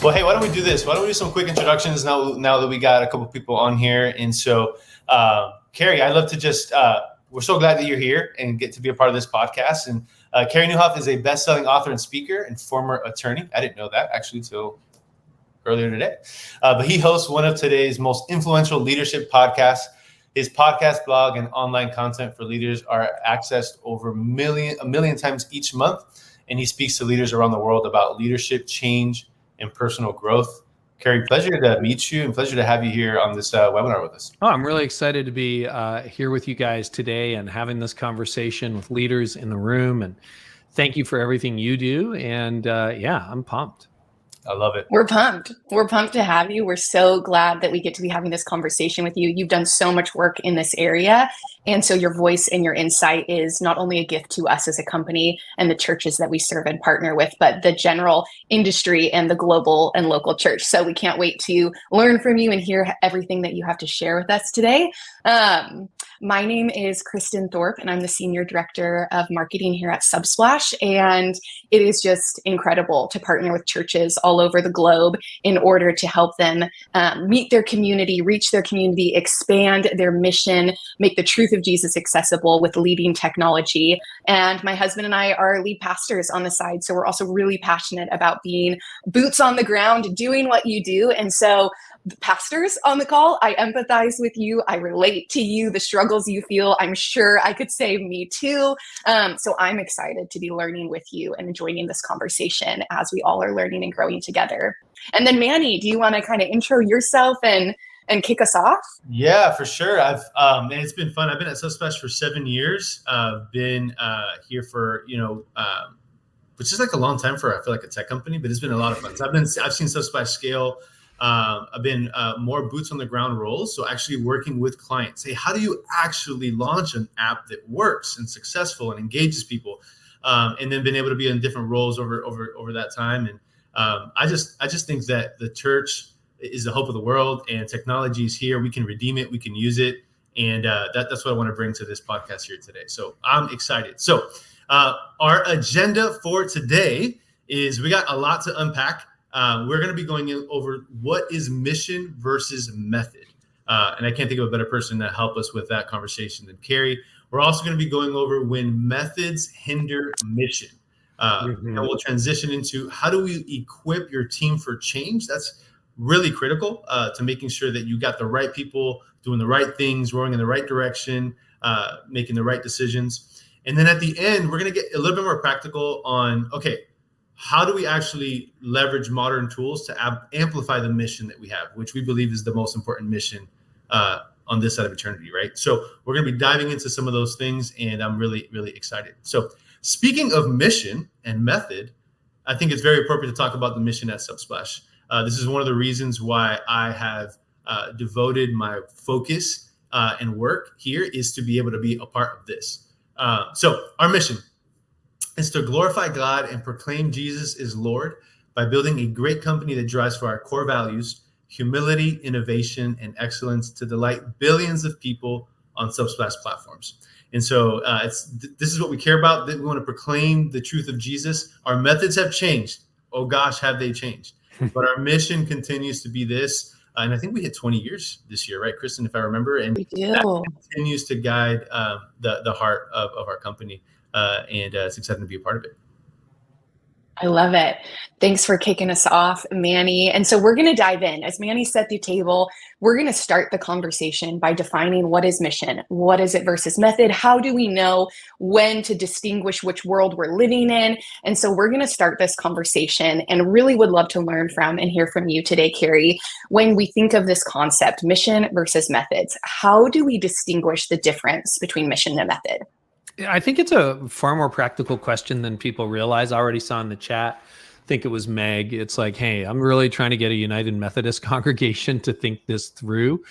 Well, hey, why don't we do this? Why don't we do some quick introductions now that we got a couple people on here? And so, Carey, I'd love to just, we're so glad that you're here and get to be a part of this podcast. And Carey Nieuwhof is a best-selling author and speaker and former attorney. I didn't know that actually till earlier today. But he hosts one of today's most influential leadership podcasts. His podcast, blog, and online content for leaders are accessed over a million times each month. And he speaks to leaders around the world about leadership, change, and personal growth. Carey, pleasure to meet you and pleasure to have you here on this webinar with us. Oh, I'm really excited to be here with you guys today and having this conversation with leaders in the room. And thank you for everything you do. And yeah, I'm pumped. I love it. We're pumped. We're pumped to have you. We're so glad that we get to be having this conversation with you. You've done so much work in this area. And so your voice and your insight is not only a gift to us as a company and the churches that we serve and partner with, but the general industry and the global and local church. So we can't wait to learn from you and hear everything that you have to share with us today. My name is Kristen Thorpe, and I'm the Senior Director of Marketing here at Subsplash. And it is just incredible to partner with churches all over the globe in order to help them meet their community, reach their community, expand their mission, make the truth of Jesus accessible with leading technology. And my husband and I are lead pastors on the side. So we're also really passionate about being boots on the ground, doing what you do. And so the pastors on the call, I empathize with you. I relate to you, the struggles you feel. I'm sure I could say me too. So I'm excited to be learning with you and joining this conversation as we all are learning and growing together. And then Manny, do you want to kind of intro yourself and kick us off? Yeah, for sure. Man, it's been fun. I've been at Subsplash for 7 years. Been here for, which is like a long time for, I feel like, a tech company, but it's been a lot of fun. So I've seen Subsplash scale. I've been more boots on the ground roles. So actually working with clients. Hey, how do you actually launch an app that works and successful and engages people? And then been able to be in different roles over that time. And I just think that the church is the hope of the world, and technology is here. We can redeem it. We can use it. And that's what I want to bring to this podcast here today. So I'm excited. So our agenda for today is we got a lot to unpack. We're going to be going over what is mission versus method. And I can't think of a better person to help us with that conversation than Carey. We're also going to be going over when methods hinder mission. And we'll transition into how do we equip your team for change? That's really critical to making sure that you got the right people doing the right things, rowing in the right direction, making the right decisions. And then at the end, we're going to get a little bit more practical on, okay, how do we actually leverage modern tools to amplify the mission that we have, which we believe is the most important mission on this side of eternity, right? So we're going to be diving into some of those things, and I'm really, really excited. So speaking of mission and method, I think it's very appropriate to talk about the mission at Subsplash. This is one of the reasons why I have devoted my focus and work here is to be able to be a part of this. So our mission is to glorify God and proclaim Jesus is Lord by building a great company that drives for our core values, humility, innovation, and excellence to delight billions of people on Subsplash platforms. And so this is what we care about, that we want to proclaim the truth of Jesus. Our methods have changed. Oh gosh, have they changed? But our mission continues to be this. And I think we hit 20 years this year, right, Kristen, if I remember? And We do. that continues to guide the heart of our company. And it's exciting to be a part of it. I love it. Thanks for kicking us off, Manny. And so we're going to dive in. As Manny set the table, we're going to start the conversation by defining what is mission, what is it versus method, how do we know when to distinguish which world we're living in. And so we're going to start this conversation and really would love to learn from and hear from you today, Carey. When we think of this concept, mission versus methods, how do we distinguish the difference between mission and method? I think it's a far more practical question than people realize. I already saw in the chat, I think it was Meg. It's like, hey, I'm really trying to get a United Methodist congregation to think this through.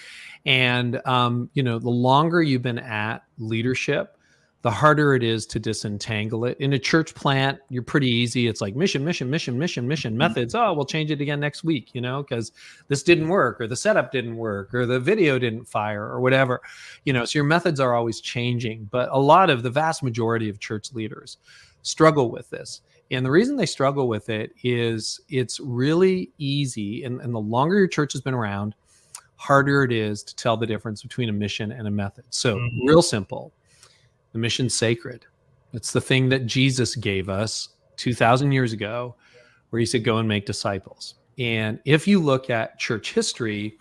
And, the longer you've been at leadership, the harder it is to disentangle it. In a church plant, you're pretty easy. It's like mission, methods. Oh, we'll change it again next week, because this didn't work, or the setup didn't work, or the video didn't fire, or whatever. So your methods are always changing. But the vast majority of church leaders struggle with this. And the reason they struggle with it is it's really easy. And the longer your church has been around, harder it is to tell the difference between a mission and a method. So real simple, the mission's sacred. It's the thing that Jesus gave us 2,000 years ago, where he said, go and make disciples. And if you look at church history,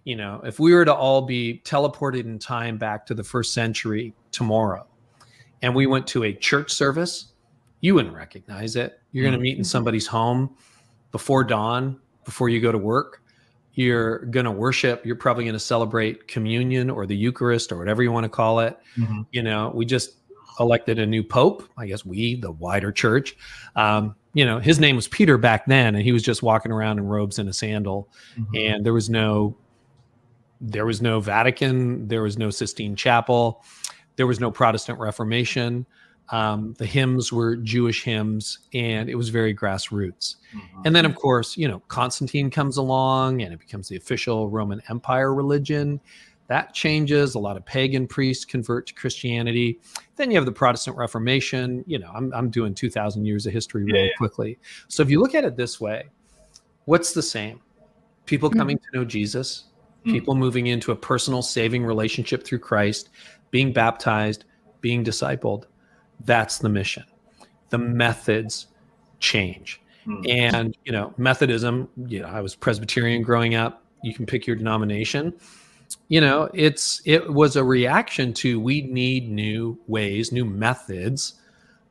if we were to all be teleported in time back to the first century tomorrow, and we went to a church service, you wouldn't recognize it. You're going to meet in somebody's home before dawn, before you go to work. You're going to worship. You're probably going to celebrate communion or the Eucharist or whatever you want to call it. We just elected a new pope. I guess the wider church. His name was Peter back then, and he was just walking around in robes and a sandal. And there was no Vatican. There was no Sistine Chapel. There was no Protestant Reformation. The hymns were Jewish hymns, and it was very grassroots. And then, of course, Constantine comes along, and it becomes the official Roman Empire religion. That changes. A lot of pagan priests convert to Christianity. Then you have the Protestant Reformation. I'm doing 2,000 years of history really quickly. So if you look at it this way, what's the same? People coming to know Jesus, people moving into a personal saving relationship through Christ, being baptized, being discipled. That's the mission. The methods change. And, Methodism, I was Presbyterian growing up. You can pick your denomination. It was a reaction to, we need new ways, new methods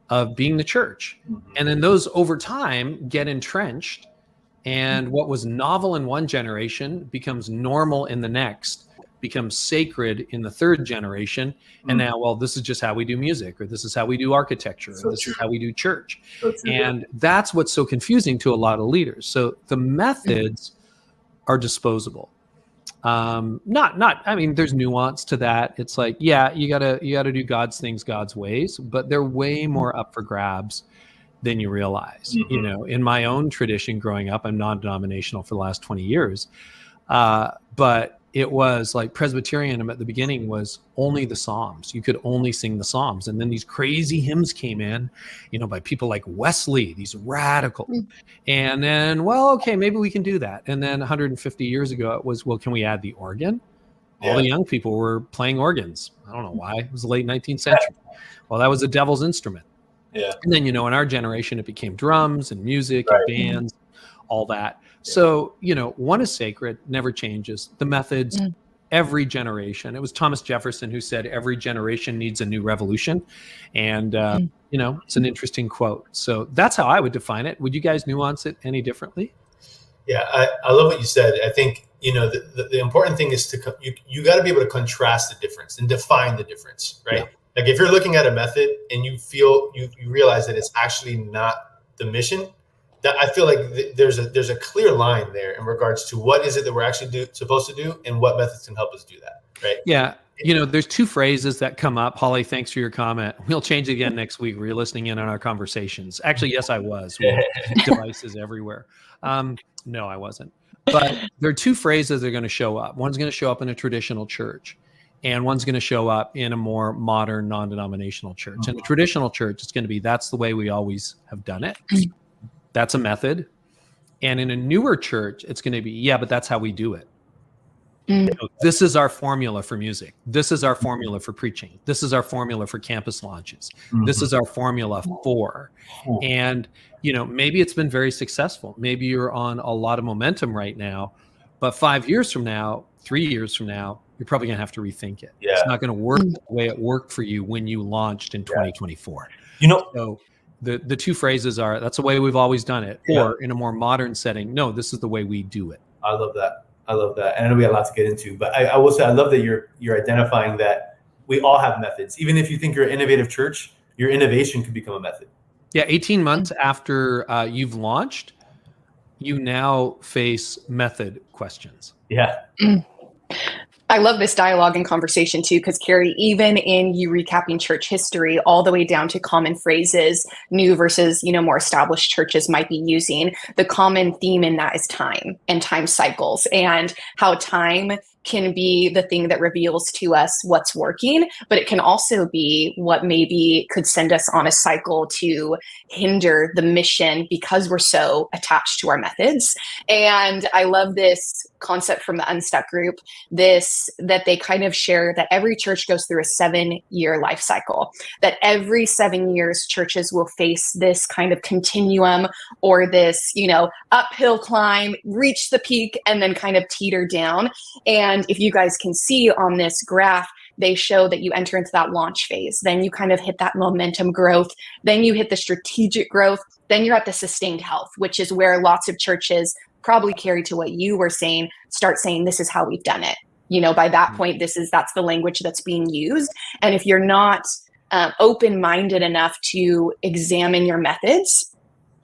of being the church. And then those over time get entrenched. And what was novel in one generation becomes normal in the next, becomes sacred in the third generation. And now, this is just how we do music, or this is how we do architecture, or this is how we do church. And that's what's so confusing to a lot of leaders. So the methods are disposable. There's nuance to that. It's like, you gotta do God's things, God's ways, but they're way more up for grabs than you realize. In my own tradition growing up, I'm non-denominational for the last 20 years. But it was like Presbyterianism at the beginning was only the Psalms. You could only sing the Psalms. And then these crazy hymns came in, by people like Wesley, these radical. And then, maybe we can do that. And then 150 years ago, it was, can we add the organ? All the young people were playing organs. I don't know why. It was the late 19th century. Well, that was the devil's instrument. And then, in our generation, it became drums and music and bands, all that. So, one is sacred, never changes. The methods, every generation. It was Thomas Jefferson who said, every generation needs a new revolution. And, it's an interesting quote. So that's how I would define it. Would you guys nuance it any differently? Yeah, I love what you said. I think, the important thing is you got to be able to contrast the difference and define the difference, right? Like if you're looking at a method and you feel, you realize that it's actually not the mission, that I feel like there's a clear line there in regards to what is it that we're actually supposed to do and what methods can help us do that, right? Yeah. There's two phrases that come up. Holly, thanks for your comment. We'll change it again next week. Were you listening in on our conversations? Actually, yes, I was. We had devices everywhere. No, I wasn't. But there are two phrases that are going to show up. One's going to show up in a traditional church, and one's going to show up in a more modern, non-denominational church. In a traditional church, it's going to be, that's the way we always have done it. That's a method. And in a newer church, it's going to be, but that's how we do it. This is our formula for music. This is our formula for preaching. This is our formula for campus launches. This is our formula for. And, maybe it's been very successful. Maybe you're on a lot of momentum right now, but 5 years from now, 3 years from now, you're probably going to have to rethink it. It's not going to work the way it worked for you when you launched in 2024. So the two phrases are, that's the way we've always done it, or in a more modern setting, no, this is the way we do it. I love that. And I know we have a lot to get into, but I will say, I love that you're identifying that we all have methods. Even if you think you're an innovative church, your innovation could become a method. Yeah. 18 months after you've launched, you now face method questions. Yeah. I love this dialogue and conversation too, because Carey, even in you recapping church history, all the way down to common phrases, new versus, more established churches might be using, the common theme in that is time and time cycles, and how time can be the thing that reveals to us what's working, but it can also be what maybe could send us on a cycle to hinder the mission because we're so attached to our methods. And I love this concept from the Unstuck group, that they kind of share that every church goes through a 7-year life cycle, that every 7 years churches will face this kind of continuum or this, uphill climb, reach the peak, and then kind of teeter down. And if you guys can see on this graph, they show that you enter into that launch phase. Then you kind of hit that momentum growth. Then you hit the strategic growth. Then you're at the sustained health, which is where lots of churches, probably carry to what you were saying, start saying, this is how we've done it. By that point, that's the language that's being used. And if you're not open-minded enough to examine your methods,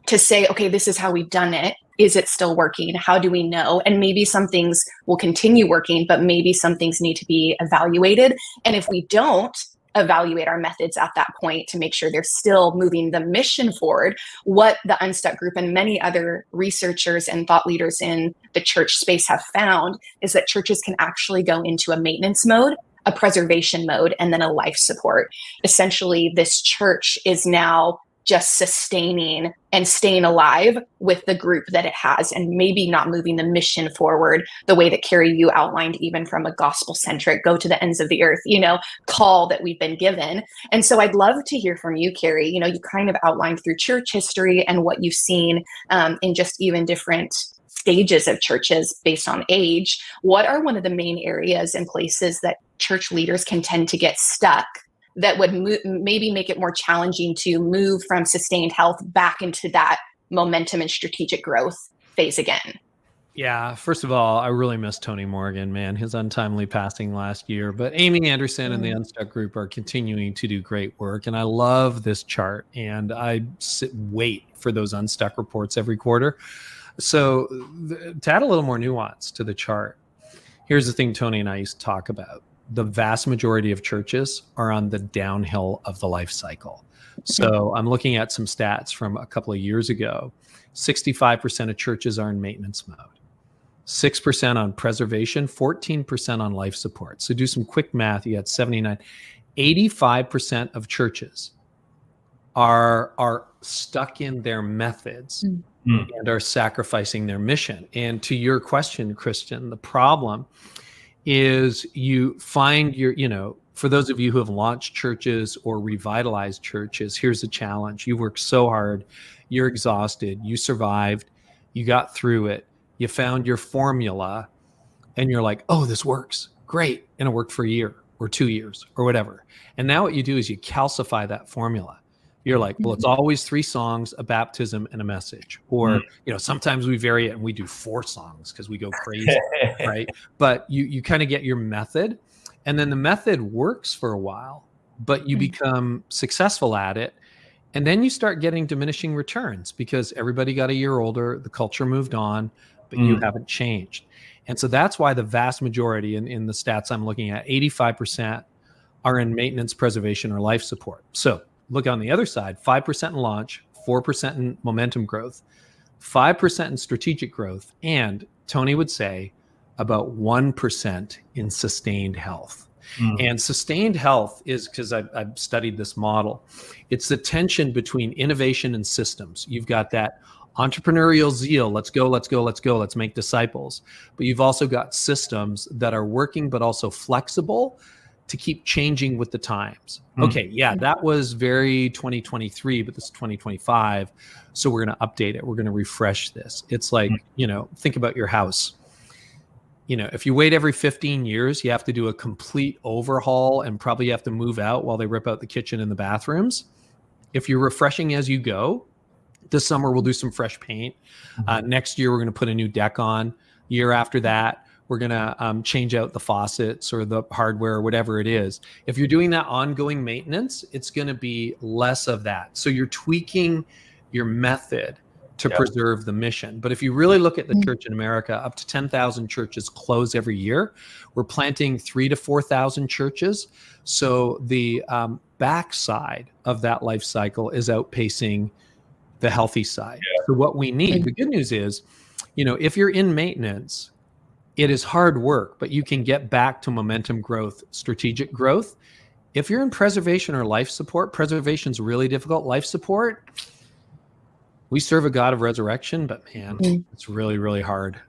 to say, okay, this is how we've done it. Is it still working? How do we know? And maybe some things will continue working, but maybe some things need to be evaluated. And if we don't evaluate our methods at that point to make sure they're still moving the mission forward, what the Unstuck group and many other researchers and thought leaders in the church space have found is that churches can actually go into a maintenance mode, a preservation mode, and then a life support. Essentially, this church is now just sustaining and staying alive with the group that it has, and maybe not moving the mission forward the way that Carey, you outlined, even from a gospel-centric, go to the ends of the earth, call that we've been given. And so I'd love to hear from you, Carey. You kind of outlined through church history and what you've seen in just even different stages of churches based on age. What are one of the main areas and places that church leaders can tend to get stuck that would maybe make it more challenging to move from sustained health back into that momentum and strategic growth phase again? Yeah, first of all, I really miss Tony Morgan, man, his untimely passing last year. But Amy Anderson and the Unstuck group are continuing to do great work. And I love this chart. And I wait for those Unstuck reports every quarter. So to add a little more nuance to the chart, here's the thing Tony and I used to talk about. The vast majority of churches are on the downhill of the life cycle. So I'm looking at some stats from a couple of years ago. 65% of churches are in maintenance mode, 6% on preservation, 14% on life support. So do some quick math. You got 79. 85% of churches are stuck in their methods and are sacrificing their mission. And to your question, Christian, the problem is you find for those of you who have launched churches or revitalized churches, here's the challenge. You worked so hard, you're exhausted, you survived, you got through it, you found your formula, and you're like, oh, this works, great. And it worked for a year or 2 years or whatever. And now what you do is you calcify that formula. You're like, well, it's always 3 songs, a baptism, and a message. Or, sometimes we vary it and we do 4 songs because we go crazy, right? But you kind of get your method, and then the method works for a while, but you become successful at it. And then you start getting diminishing returns because everybody got a year older, the culture moved on, but you haven't changed. And so that's why the vast majority in the stats I'm looking at, 85% are in maintenance, preservation, or life support. So look on the other side, 5% in launch, 4% in momentum growth, 5% in strategic growth, and Tony would say about 1% in sustained health. And sustained health is, because I've studied this model, it's the tension between innovation and systems. You've got that entrepreneurial zeal, let's go, let's make disciples. But you've also got systems that are working, but also flexible to keep changing with the times. Okay, yeah, that was very 2023, but this is 2025. So we're going to update it. We're going to refresh this. It's like, think about your house. If you wait every 15 years, you have to do a complete overhaul and probably have to move out while they rip out the kitchen and the bathrooms. If you're refreshing as you go, this summer we'll do some fresh paint. Next year, we're going to put a new deck on. Year after that, we're going to change out the faucets or the hardware or whatever it is. If you're doing that ongoing maintenance, it's going to be less of that. So you're tweaking your method to preserve the mission. But if you really look at the church in America, up to 10,000 churches close every year. We're planting 3,000 to 4,000 churches. So the backside of that life cycle is outpacing the healthy side. So what we need, the good news is, if you're in maintenance, It is hard work, but you can get back to momentum growth, strategic growth. If you're in preservation or life support, preservation's really difficult. Life support, we serve a God of resurrection, but man, it's really, really hard.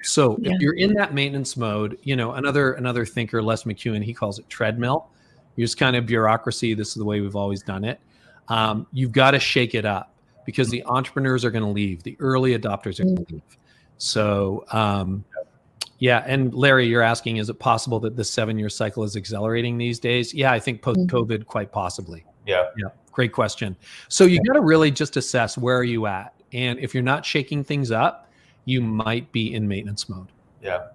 So if you're in that maintenance mode, another thinker, Les McEwen, he calls it treadmill. You're just kind of bureaucracy. This is the way we've always done it. You've got to shake it up because the entrepreneurs are going to leave. The early adopters are going to leave. So, and Larry, you're asking, is it possible that the 7-year cycle is accelerating these days? Yeah, I think post-COVID, quite possibly. Yeah. Great question. So you got to really just assess, where are you at? And if you're not shaking things up, you might be in maintenance mode. Yeah.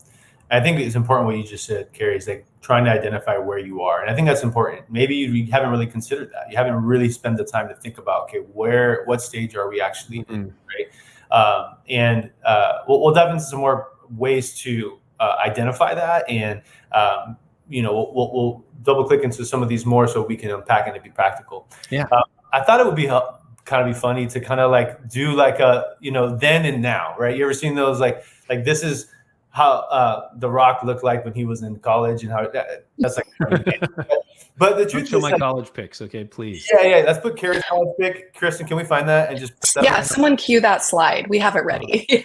I think it's important what you just said, Carey, is like trying to identify where you are. And I think that's important. Maybe you haven't really considered that. You haven't really spent the time to think about, okay, what stage are we actually in, right? We'll dive into some more ways to identify that, and we'll double click into some of these more so we can unpack it and be practical. Yeah. I thought it would be kind of be funny to kind of like do like a then and now, right? You ever seen those like this is how The Rock looked like when he was in college, and how that's like. But the truth is, my college picks, okay, please. Yeah. Let's put Carey's college pick. Kristen, can we find that and just? Someone cue that slide. We have it ready.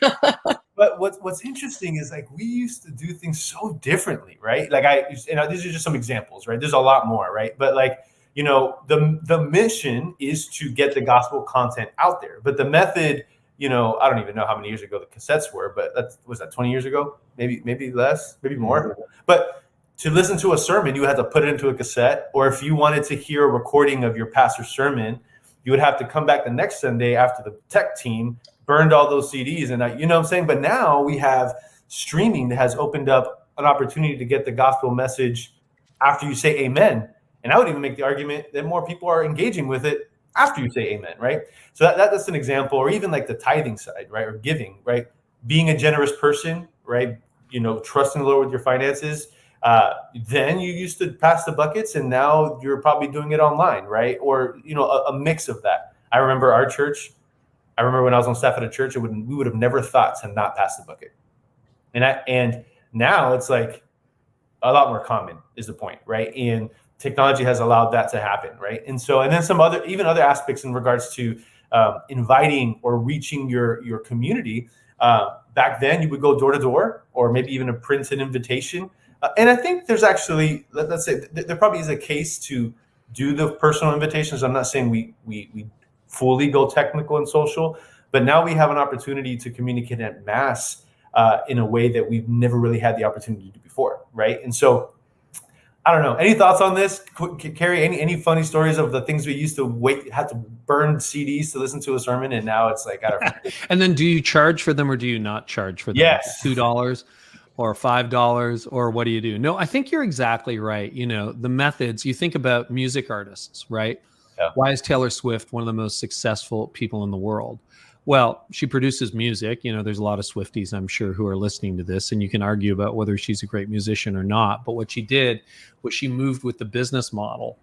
But what's interesting is like we used to do things so differently, right? Like these are just some examples, right? There's a lot more, right? But like the mission is to get the gospel content out there, but the method. I don't even know how many years ago the cassettes were, but was that 20 years ago? Maybe less, maybe more. But to listen to a sermon, you had to put it into a cassette, or if you wanted to hear a recording of your pastor's sermon, you would have to come back the next Sunday after the tech team burned all those CDs. And you know what I'm saying? But now we have streaming that has opened up an opportunity to get the gospel message after you say amen. And I would even make the argument that more people are engaging with it after you say amen, right? So that's an example, or even like the tithing side, right? Or giving, right? Being a generous person, right? Trusting the Lord with your finances. Then you used to pass the buckets, and now you're probably doing it online, right? Or, a mix of that. I remember our church. I remember when I was on staff at a church, we would have never thought to not pass the bucket. And now it's like a lot more common is the point, right? And technology has allowed that to happen, right? And then some other aspects in regards to inviting or reaching your community. Back then, you would go door to door, or maybe even a printed invitation. And I think there's actually, let's say, there probably is a case to do the personal invitations. I'm not saying we fully go technical and social, but now we have an opportunity to communicate at mass in a way that we've never really had the opportunity to do before, right? And so, I don't know. Any thoughts on this, Carey? Any funny stories of the things we used to had to burn CDs to listen to a sermon, and now it's like, I don't know. And then, do you charge for them or do you not charge for them? Yes. $2 or $5, or what do you do? No, I think you're exactly right. The methods. You think about music artists, right? Yeah. Why is Taylor Swift one of the most successful people in the world? Well, she produces music. There's a lot of Swifties, I'm sure, who are listening to this, and you can argue about whether she's a great musician or not. But what she did was she moved with the business model,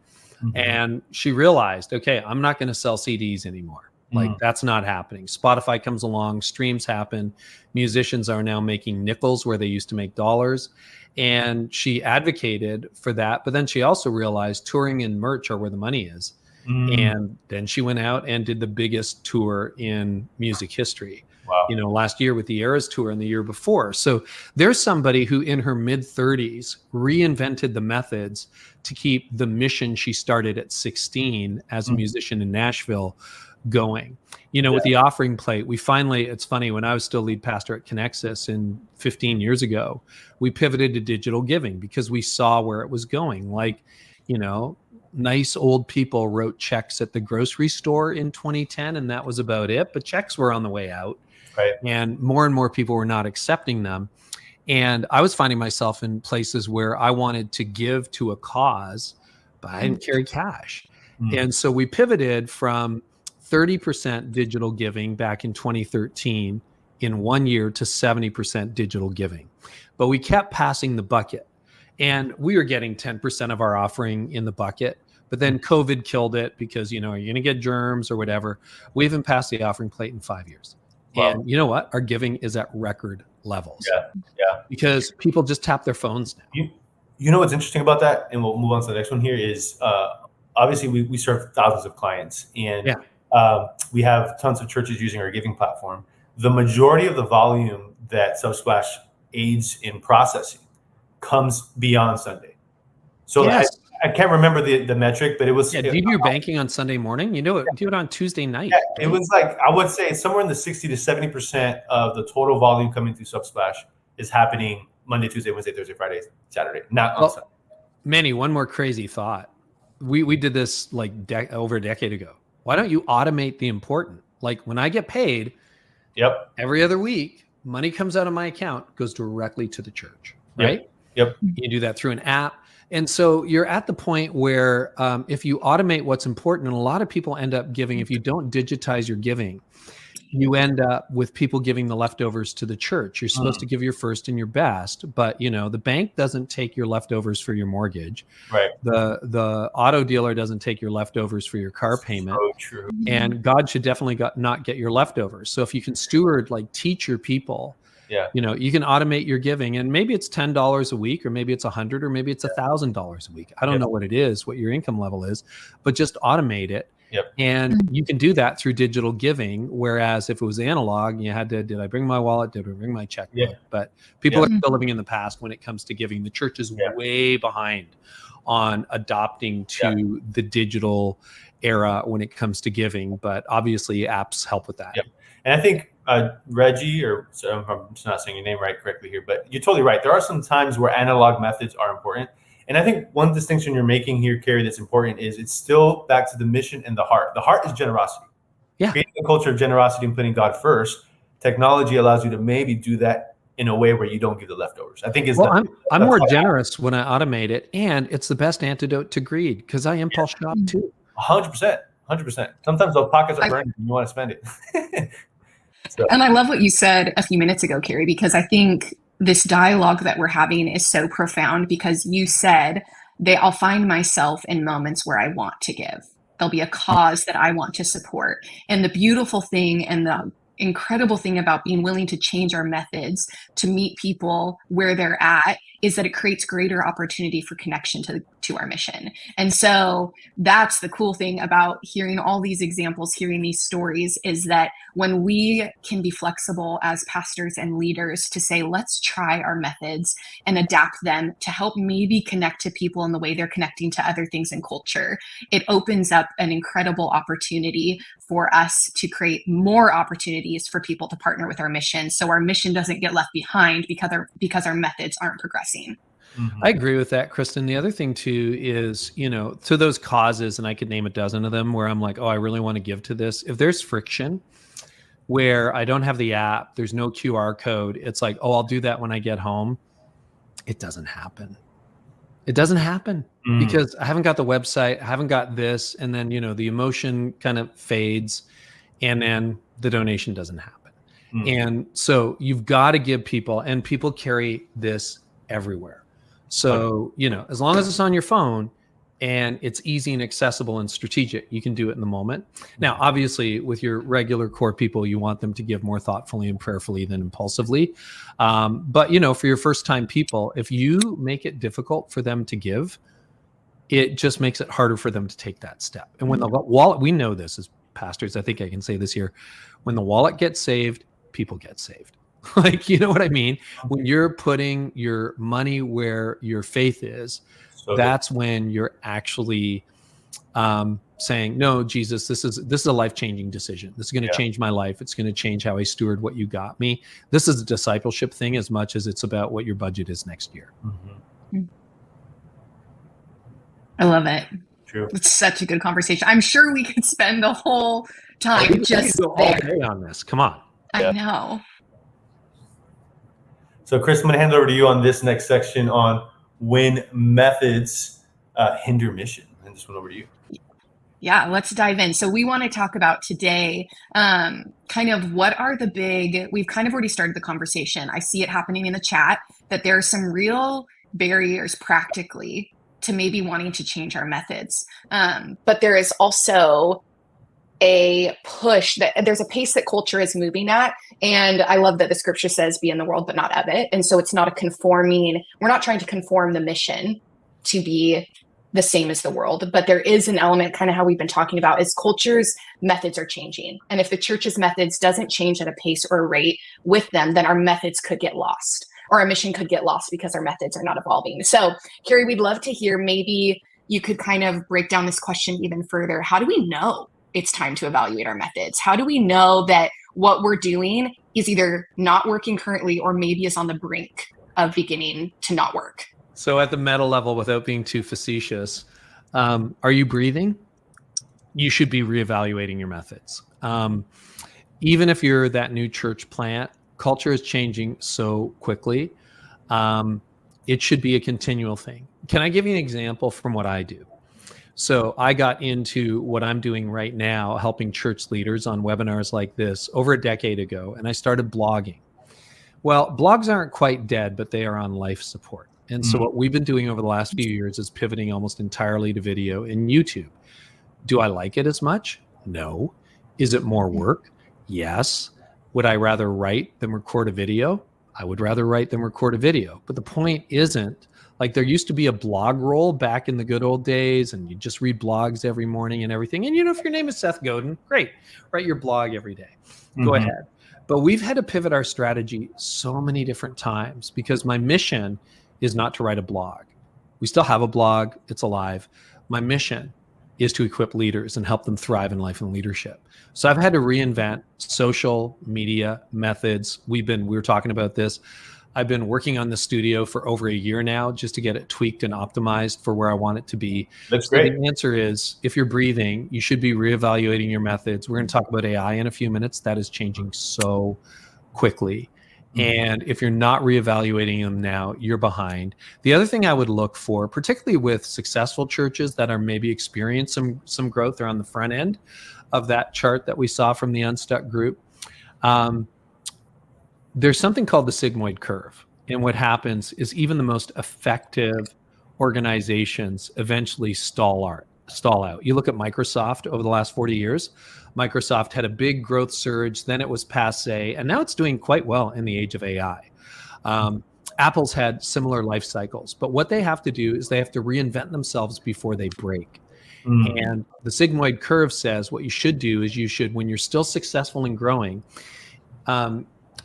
and she realized, okay, I'm not going to sell CDs anymore. Like, that's not happening. Spotify comes along, streams happen. Musicians are now making nickels where they used to make dollars. And she advocated for that. But then she also realized touring and merch are where the money is. And then she went out and did the biggest tour in music history. Wow. Last year with the Eras tour and the year before. So there's somebody who in her mid-30s reinvented the methods to keep the mission she started at 16 as a musician in Nashville going. With the offering plate, it's funny, when I was still lead pastor at Connexus 15 years ago, we pivoted to digital giving because we saw where it was going. Like, nice old people wrote checks at the grocery store in 2010, and that was about it. But checks were on the way out, right? And more people were not accepting them. And I was finding myself in places where I wanted to give to a cause, but I didn't carry cash. And so we pivoted from 30% digital giving back in 2013 in 1 year to 70% digital giving. But we kept passing the bucket. And we were getting 10% of our offering in the bucket, but then COVID killed it because, are you going to get germs or whatever? We haven't passed the offering plate in 5 years. Wow. And you know what? Our giving is at record levels. Yeah. Because people just tap their phones now. You know what's interesting about that, and we'll move on to the next one here, is obviously we serve thousands of clients, and we have tons of churches using our giving platform. The majority of the volume that Subsplash aids in processing comes beyond Sunday. So I can't remember the metric, but it was. Yeah, do you do your banking on Sunday morning? You know it. Do it on Tuesday night. Yeah, it was like, I would say somewhere in the 60 to 70% of the total volume coming through Subsplash is happening Monday, Tuesday, Wednesday, Thursday, Friday, Saturday, not on Sunday. Manny, one more crazy thought. We did this like over a decade ago. Why don't you automate the important? Like when I get paid, every other week, money comes out of my account, goes directly to the church, right? Yep. You do that through an app. And so you're at the point where if you automate what's important, and a lot of people end up giving, if you don't digitize your giving, you end up with people giving the leftovers to the church. You're supposed to give your first and your best, but the bank doesn't take your leftovers for your mortgage. Right. The auto dealer doesn't take your leftovers for your car payment. So true. And God should definitely not get your leftovers. So if you can steward, like teach your people, you can automate your giving, and maybe it's $10 a week, or maybe it's $100, or maybe it's $1,000 a week. I don't know what it is, what your income level is, but just automate it. And you can do that through digital giving. Whereas if it was analog, you had to, did I bring my wallet? Did I bring my checkbook? But people are still living in the past when it comes to giving. The church is way behind on adopting to the digital era when it comes to giving. But obviously apps help with that. And I think Reggie, I'm just not saying your name correctly here, but you're totally right. There are some times where analog methods are important. And I think one distinction you're making here, Carey, that's important is it's still back to the mission and the heart. The heart is generosity. Creating a culture of generosity and putting God first. Technology allows you to maybe do that in a way where you don't give the leftovers. I think I'm more generous when I automate it, and it's the best antidote to greed because I impulse shop too. 100%. Sometimes those pockets are burning and you want to spend it. And I love what you said a few minutes ago, Carey, because I think this dialogue that we're having is so profound, because you said I'll find myself in moments where I want to give. There'll be a cause that I want to support. And the beautiful thing and the incredible thing about being willing to change our methods to meet people where they're at is that it creates greater opportunity for connection to our mission. And so that's the cool thing about hearing all these examples, hearing these stories, is that when we can be flexible as pastors and leaders to say, let's try our methods and adapt them to help maybe connect to people in the way they're connecting to other things in culture, it opens up an incredible opportunity for us to create more opportunities for people to partner with our mission, so our mission doesn't get left behind because our methods aren't progressing. I agree with that, Kristen. The other thing too is, to those causes, and I could name a dozen of them where I'm like, oh, I really want to give to this. If there's friction where I don't have the app, there's no QR code, it's like, oh, I'll do that when I get home. It doesn't happen. Because I haven't got the website, I haven't got this. And then, the emotion kind of fades, and then the donation doesn't happen. And so you've got to give people, and people carry this everywhere. So, as long as it's on your phone and it's easy and accessible and strategic, you can do it in the moment. Now, obviously, with your regular core people, you want them to give more thoughtfully and prayerfully than impulsively. But, for your first time people, if you make it difficult for them to give, it just makes it harder for them to take that step. And when the wallet, we know this as pastors, I think I can say this here, when the wallet gets saved, people get saved. Like, you know what I mean? When you're putting your money where your faith is, that's when you're actually saying, no, Jesus, this is a life-changing decision. This is going to change my life. It's going to change how I steward what you got me. This is a discipleship thing as much as it's about what your budget is next year. I love it. True. It's such a good conversation. I'm sure we could spend the whole time just go all day on this. Come on. I know. So, Chris, I'm going to hand it over to you on this next section on when methods hinder mission. And this one over to you. Yeah, let's dive in. So we want to talk about today kind of what are the we've kind of already started the conversation. I see it happening in the chat that there are some real barriers practically to maybe wanting to change our methods. But there is also a push that there's a pace that culture is moving at. And I love that the scripture says be in the world, but not of it. And so it's not we're not trying to conform the mission to be the same as the world, but there is an element, kind of how we've been talking about, is culture's methods are changing. And if the church's methods doesn't change at a pace or a rate with them, then our methods could get lost, or our mission could get lost because our methods are not evolving. So Carey, we'd love to hear, maybe you could kind of break down this question even further. How do we know it's time to evaluate our methods? How do we know that what we're doing is either not working currently or maybe is on the brink of beginning to not work? So at the meta level, without being too facetious, are you breathing? You should be reevaluating your methods. Even if you're that new church plant, culture is changing so quickly. It should be a continual thing. Can I give you an example from what I do? So I got into what I'm doing right now, helping church leaders on webinars like this over a decade ago, and I started blogging. Well, blogs aren't quite dead, but they are on life support. And so what we've been doing over the last few years is pivoting almost entirely to video and YouTube. Do I like it as much? No. Is it more work? Yes. Would I rather write than record a video? I would rather write than record a video. But the point isn't, like, there used to be a blog roll back in the good old days, and you just read blogs every morning and everything. And, you know, if your name is Seth Godin, great, write your blog every day. Go ahead. But we've had to pivot our strategy so many different times, because my mission is not to write a blog. We still have a blog. It's alive. My mission is to equip leaders and help them thrive in life and leadership. So I've had to reinvent social media methods. We were talking about this. I've been working on the studio for over a year now, just to get it tweaked and optimized for where I want it to be. That's great. The answer is, if you're breathing, you should be reevaluating your methods. We're going to talk about AI in a few minutes. That is changing so quickly. And if you're not reevaluating them now, you're behind. The other thing I would look for, particularly with successful churches that are maybe experiencing some growth, or on the front end of that chart that we saw from the Unstuck group, there's something called the sigmoid curve. And what happens is even the most effective organizations eventually stall out. You look at Microsoft over the last 40 years. Microsoft had a big growth surge, then it was passe, and now it's doing quite well in the age of AI. Apple's had similar life cycles, but what they have to do is they have to reinvent themselves before they break. And the sigmoid curve says what you should do is when you're still successful and growing,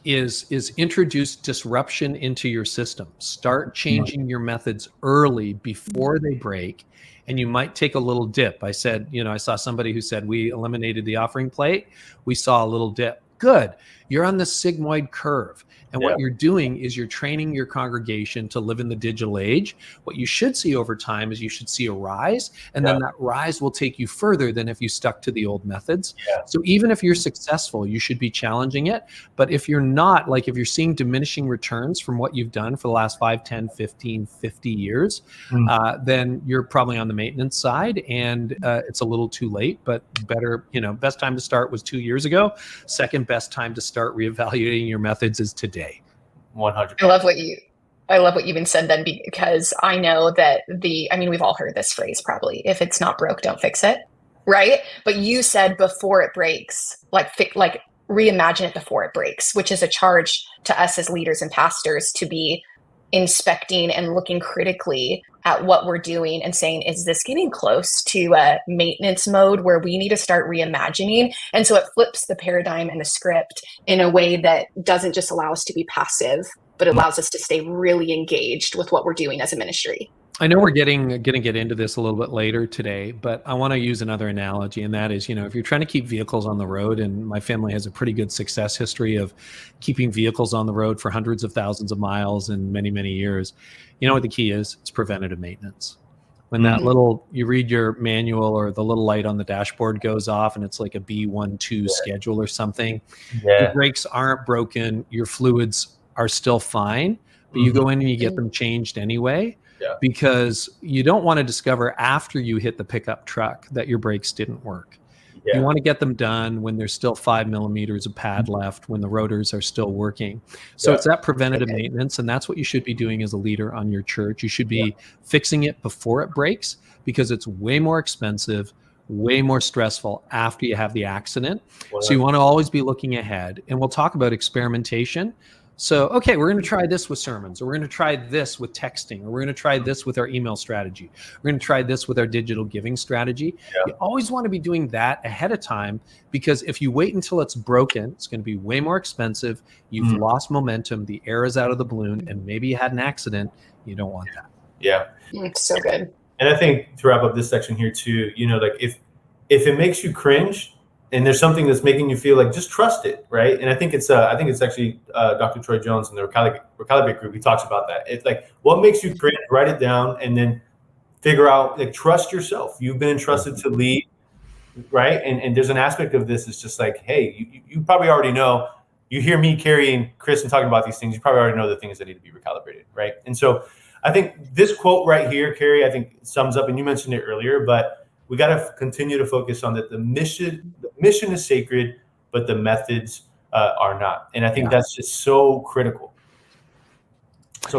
is introduce disruption into your system. Start changing your methods early before they break. And you might take a little dip. I said, I saw somebody who said, we eliminated the offering plate. We saw a little dip. Good. You're on the sigmoid curve. And what you're doing is you're training your congregation to live in the digital age. What you should see over time is you should see a rise, and then that rise will take you further than if you stuck to the old methods. So even if you're successful, you should be challenging it. But if you're not, like if you're seeing diminishing returns from what you've done for the last 5, 10, 15, 50 years, then you're probably on the maintenance side, and it's a little too late. But better, best time to start was 2 years ago. Second best time to start reevaluating your methods is today. 100%. I love what you even said then, because I know that we've all heard this phrase probably, if it's not broke, don't fix it. Right. But you said before it breaks, like reimagine it before it breaks, which is a charge to us as leaders and pastors to be inspecting and looking critically at what we're doing and saying, is this getting close to a maintenance mode where we need to start reimagining? And so it flips the paradigm and the script in a way that doesn't just allow us to be passive, but allows us to stay really engaged with what we're doing as a ministry. I know we're going to get into this a little bit later today, but I want to use another analogy, and that is, if you're trying to keep vehicles on the road, and my family has a pretty good success history of keeping vehicles on the road for hundreds of thousands of miles and many, many years, what the key is? It's preventative maintenance. When that you read your manual, or the little light on the dashboard goes off and it's like a B12 schedule or something, your brakes aren't broken, your fluids are still fine, but you go in and you get them changed anyway. Because you don't want to discover after you hit the pickup truck that your brakes didn't work. You want to get them done when there's still 5 millimeters of pad left, when the rotors are still working. So it's that preventative maintenance, and that's what you should be doing as a leader on your church. You should be fixing it before it breaks, because it's way more expensive, way more stressful after you have the accident. So you want to always be looking ahead. And we'll talk about experimentation. So, okay, we're going to try this with sermons, or we're going to try this with texting, or we're going to try this with our email strategy. We're going to try this with our digital giving strategy. Yeah. You always want to be doing that ahead of time, because if you wait until it's broken, it's going to be way more expensive. You've lost momentum. The air is out of the balloon, and maybe you had an accident. You don't want that. Yeah. It's so good. And I think to wrap up this section here too, like if it makes you cringe, and there's something that's making you feel like, just trust it, right? And I think it's actually Dr. Troy Jones in the Recalibrate group. He talks about that. It's like, what makes you cringe? Write it down, and then figure out, like, trust yourself. You've been entrusted to lead, right? And there's an aspect of this. It's just like, hey, you probably already know. You hear me, Carey, and Chris, and talking about these things. You probably already know the things that need to be recalibrated, right? And so I think this quote right here, Carey, I think sums up, and you mentioned it earlier, but we got to continue to focus on that. The mission is sacred, but the methods are not. And I think that's just so critical.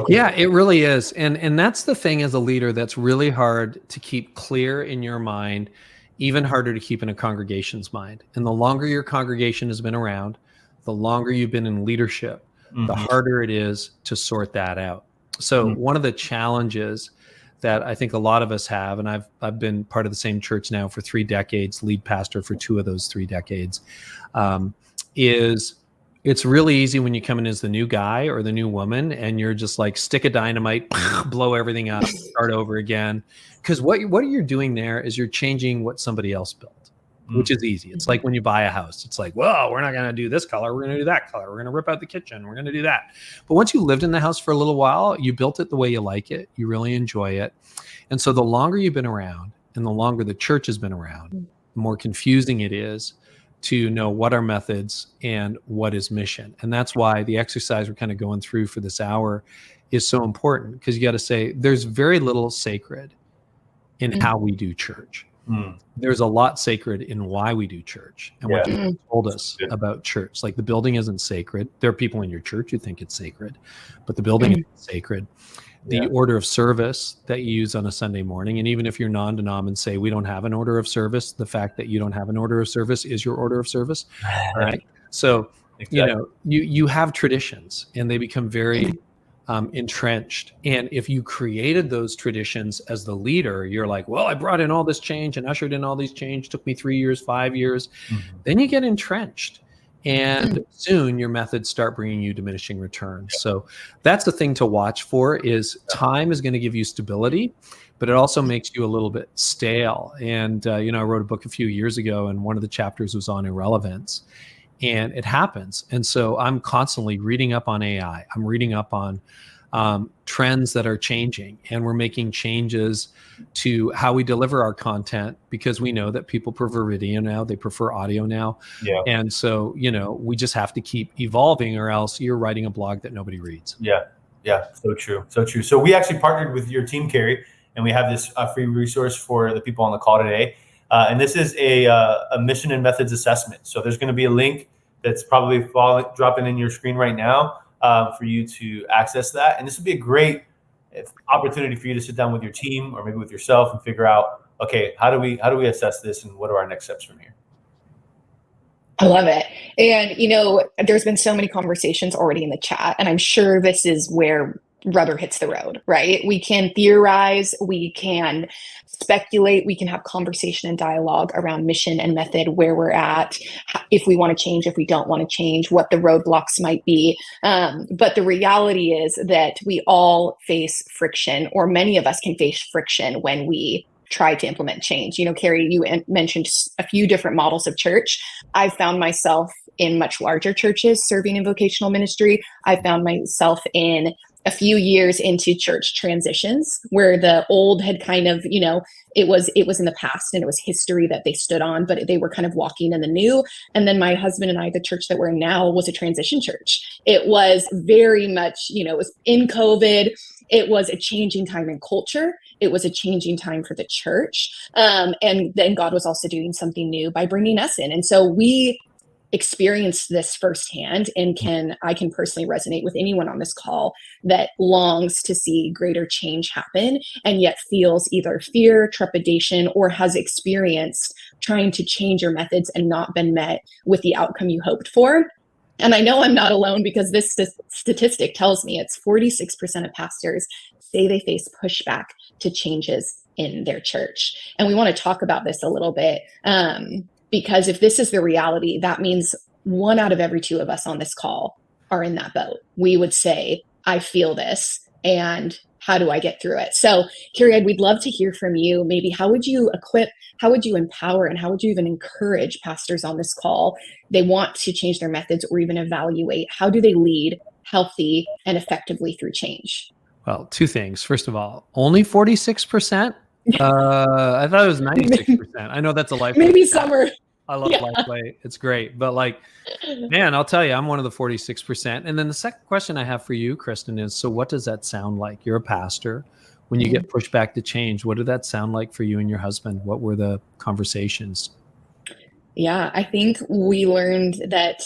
Yeah, it really is. And that's the thing as a leader that's really hard to keep clear in your mind, even harder to keep in a congregation's mind. And the longer your congregation has been around, the longer you've been in leadership, the harder it is to sort that out. So one of the challenges that I think a lot of us have, and I've been part of the same church now for 3 decades, lead pastor for 2 of those 3 decades, is it's really easy when you come in as the new guy or the new woman, and you're just like, stick a dynamite, blow everything up, start over again. Because what you're doing there is you're changing what somebody else built, which is easy. It's like when you buy a house, it's like, well, we're not going to do this color. We're going to do that color. We're going to rip out the kitchen. We're going to do that. But once you lived in the house for a little while, you built it the way you like it. You really enjoy it. And so the longer you've been around, and the longer the church has been around, the more confusing it is to know what are methods and what is mission. And that's why the exercise we're kind of going through for this hour is so important, because you got to say there's very little sacred in how we do church. There's a lot sacred in why we do church and what you told us about church. Like, the building isn't sacred. There are people in your church who think it's sacred, but the building isn't sacred. The order of service that you use on a Sunday morning, and even if you're non-denom and say we don't have an order of service, the fact that you don't have an order of service is your order of service. All right. So, you have traditions, and they become very entrenched. And if you created those traditions as the leader, you're like, well, I brought in all this change and ushered in all these change, took me 3 years, 5 years. Then you get entrenched, and soon your methods start bringing you diminishing returns. So that's the thing to watch for, is time is going to give you stability, but it also makes you a little bit stale. And, I wrote a book a few years ago, and one of the chapters was on irrelevance. And it happens. And so I'm constantly reading up on AI. I'm reading up on trends that are changing, and we're making changes to how we deliver our content, because we know that people prefer video now, they prefer audio now. And so, we just have to keep evolving, or else you're writing a blog that nobody reads. So true. So we actually partnered with your team, Carey, and we have this free resource for the people on the call today. And this is a mission and methods assessment. So there's going to be a link that's probably dropping in your screen right now for you to access that. And this would be a great opportunity for you to sit down with your team, or maybe with yourself, and figure out, okay, how do we assess this, and what are our next steps from here? I love it. And, there's been so many conversations already in the chat, and I'm sure this is where rubber hits the road, right? We can theorize, we can speculate, we can have conversation and dialogue around mission and method, where we're at, if we want to change, if we don't want to change, what the roadblocks might be. But the reality is that we all face friction, or many of us can face friction when we try to implement change. Carey, you mentioned a few different models of church. I found myself in much larger churches serving in vocational ministry. I found myself in a few years into church transitions, where the old had kind of, it was in the past, and it was history that they stood on, but they were kind of walking in the new. And then my husband and I, the church that we're in now, was a transition church. It was very much, it was in COVID. It was a changing time in culture. It was a changing time for the church. And then God was also doing something new by bringing us in. And so we experienced this firsthand, and I can personally resonate with anyone on this call that longs to see greater change happen and yet feels either fear, trepidation, or has experienced trying to change your methods and not been met with the outcome you hoped for. And I know I'm not alone, because this statistic tells me it's 46% of pastors say they face pushback to changes in their church. And we want to talk about this a little bit, because if this is the reality, that means 1 out of every 2 of us on this call are in that boat. We would say, I feel this, and how do I get through it? So, Carey, we'd love to hear from you. Maybe how would you equip, how would you empower, and how would you even encourage pastors on this call? They want to change their methods or even evaluate. How do they lead healthy and effectively through change? Well, 2 things. First of all, only 46%. I thought it was 96%. I know that's a life. Maybe summer. I love LifeWay. It's great. But like, man, I'll tell you, I'm one of the 46%. And then the second question I have for you, Kristen, is, so what does that sound like? You're a pastor. When you get pushed back to change, what did that sound like for you and your husband? What were the conversations? Yeah, I think we learned that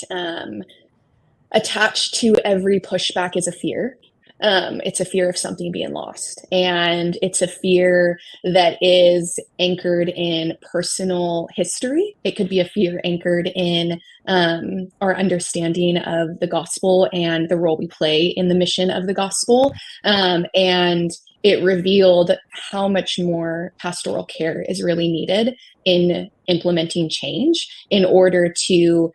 attached to every pushback is a fear. It's a fear of something being lost. And it's a fear that is anchored in personal history. It could be a fear anchored in our understanding of the gospel and the role we play in the mission of the gospel. And it revealed how much more pastoral care is really needed in implementing change in order to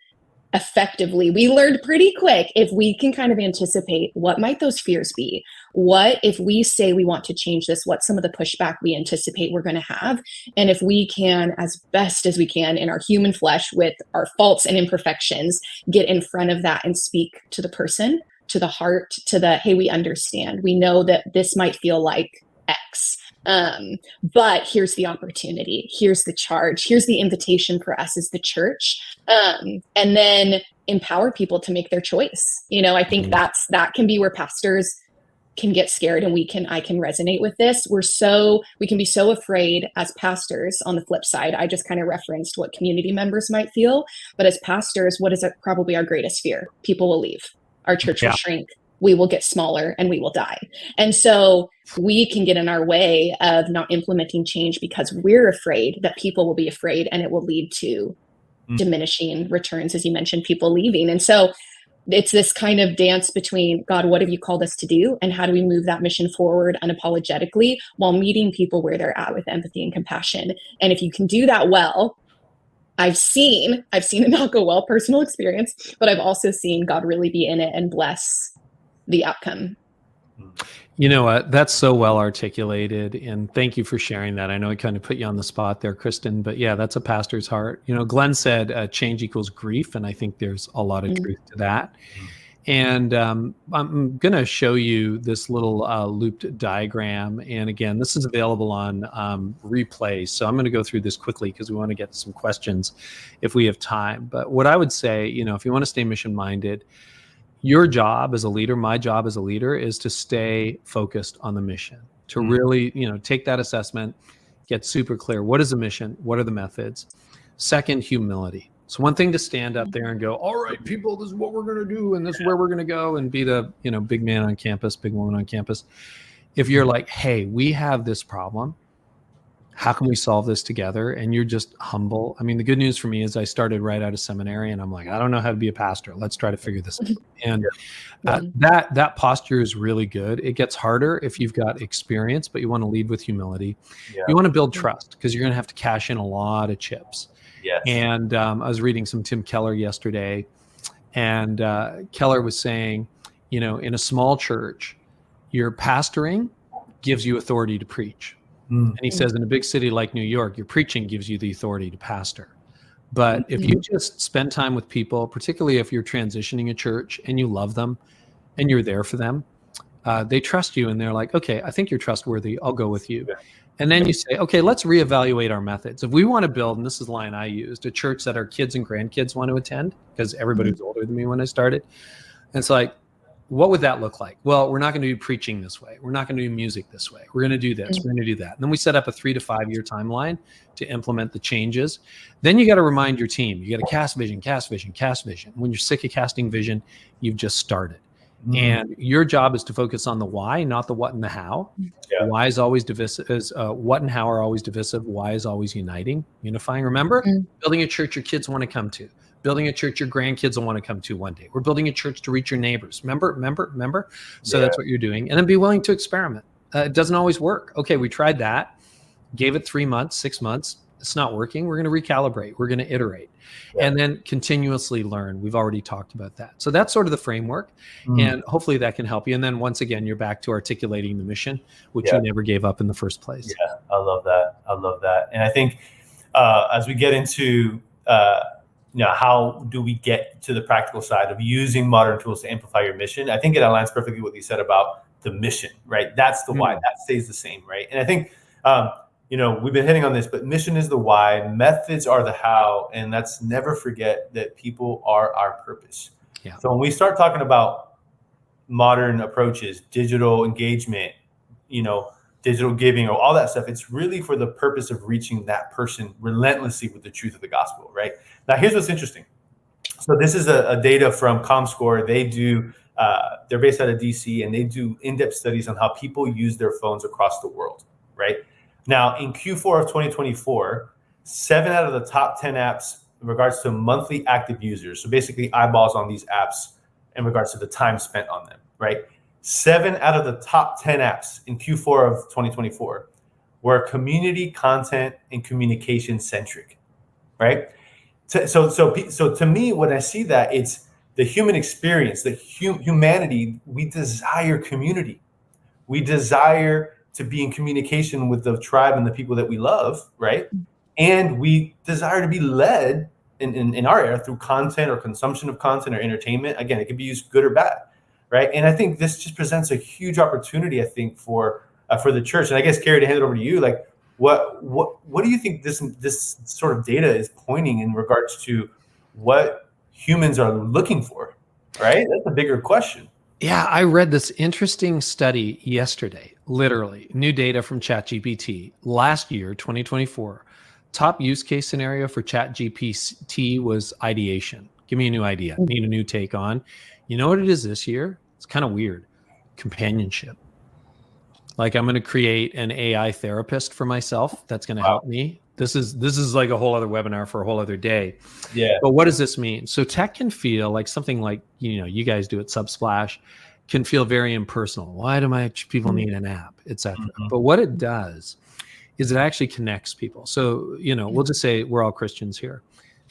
effectively, we learned pretty quick, if we can kind of anticipate what might those fears be, what if we say we want to change this, what some of the pushback we anticipate we're going to have, and if we can, as best as we can in our human flesh with our faults and imperfections, get in front of that and speak to the person, to the heart, to the, hey, we understand, we know that this might feel like X. But here's the opportunity, here's the charge, here's the invitation for us as the church, and then empower people to make their choice. You know, I think that can be where pastors can get scared, and I can resonate with this. We can be so afraid as pastors. On the flip side, I just kind of referenced what community members might feel, but as pastors, what is probably our greatest fear? People will leave, our church will shrink, we will get smaller, and we will die. And so we can get in our way of not implementing change because we're afraid that people will be afraid, and it will lead to diminishing returns, as you mentioned, people leaving. And so it's this kind of dance between, God, what have you called us to do? And how do we move that mission forward unapologetically while meeting people where they're at with empathy and compassion? And if you can do that well, I've seen it not go well, personal experience, but I've also seen God really be in it and bless the outcome. You know what? That's so well articulated. And thank you for sharing that. I know I kind of put you on the spot there, Kristen, but yeah, that's a pastor's heart. You know, Glenn said change equals grief. And I think there's a lot of truth to that. And I'm going to show you this little looped diagram. And again, this is available on replay. So I'm going to go through this quickly because we want to get to some questions if we have time. But what I would say, you know, if you want to stay mission minded, your job as a leader, my job as a leader, is to stay focused on the mission, to really, you know, take that assessment, get super clear. What is the mission? What are the methods? Second, humility. It's one thing to stand up there and go, all right, people, this is what we're going to do, and this is where we're going to go, and be the, you know, big man on campus, big woman on campus. If you're like, hey, we have this problem, how can we solve this together? And you're just humble. I mean, the good news for me is I started right out of seminary, and I'm like, I don't know how to be a pastor. Let's try to figure this out. And that posture is really good. It gets harder if you've got experience, but you want to lead with humility. Yeah. You want to build trust because you're going to have to cash in a lot of chips. Yes. And I was reading some Tim Keller yesterday, and Keller was saying, you know, in a small church, your pastoring gives you authority to preach. And he says in a big city like New York, your preaching gives you the authority to pastor. But if you just spend time with people, particularly if you're transitioning a church and you love them and you're there for them, they trust you and they're like, okay, I think you're trustworthy. I'll go with you. And then you say, okay, let's reevaluate our methods. If we want to build, and this is the line I used, a church that our kids and grandkids want to attend, because everybody was older than me when I started. And it's like, what would that look like? Well, we're not going to do preaching this way. We're not going to do music this way. We're going to do this. We're going to do that. And then we set up a 3 to 5 year timeline to implement the changes. Then you got to remind your team. You got to cast vision, cast vision, cast vision. When you're sick of casting vision, you've just started. And your job is to focus on the why, not the what and the how. Yeah. Why is always divisive. What and how are always divisive. Why is always uniting, unifying. Remember, building a church your kids want to come to. Building a church your grandkids will want to come to one day. We're building a church to reach your neighbors. Remember. So that's what you're doing. And then be willing to experiment. It doesn't always work. Okay, we tried that. Gave it 3 months, 6 months. It's not working. We're going to recalibrate. We're going to iterate. And then continuously learn. We've already talked about that. So that's sort of the framework. And hopefully that can help you. And then once again, you're back to articulating the mission, which you never gave up in the first place. Yeah, I love that. And I think as we get into, how do we get to the practical side of using modern tools to amplify your mission? I think it aligns perfectly with what you said about the mission, right? That's the why. That stays the same, right? And I think, we've been hitting on this, but mission is the why, methods are the how, and let's never forget that people are our purpose. Yeah. So when we start talking about modern approaches, digital engagement, digital giving, or all that stuff, it's really for the purpose of reaching that person relentlessly with the truth of the gospel, right? Now, here's what's interesting. So this is a data from ComScore. They do, they're based out of DC, and they do in-depth studies on how people use their phones across the world, right? Now, in Q4 of 2024, 7 out of the top 10 apps in regards to monthly active users, so basically eyeballs on these apps in regards to the time spent on them, right? 7 out of the top 10 apps in Q4 of 2024 were community content and communication centric, right? So to me, when I see that, it's the human experience, the humanity. We desire community. We desire to be in communication with the tribe and the people that we love, right? And we desire to be led in our era through content or consumption of content or entertainment. Again, it can be used good or bad, right? And I think this just presents a huge opportunity, I think, for the church. And I guess, Carey, to hand it over to you, like, what do you think this sort of data is pointing in regards to what humans are looking for, right? That's a bigger question. Yeah, I read this interesting study yesterday, literally, new data from ChatGPT. Last year, 2024, top use case scenario for ChatGPT was ideation. Give me a new idea. Need a new take on. You know what it is this year? It's kind of weird. Companionship. Like, I'm going to create an AI therapist for myself that's going to help me. This is like a whole other webinar for a whole other day. Yeah. But what does this mean? So tech can feel like something like, you guys do at Subsplash, can feel very impersonal. Why do my people need an app, etc. But what it does is it actually connects people. So, we'll just say we're all Christians here.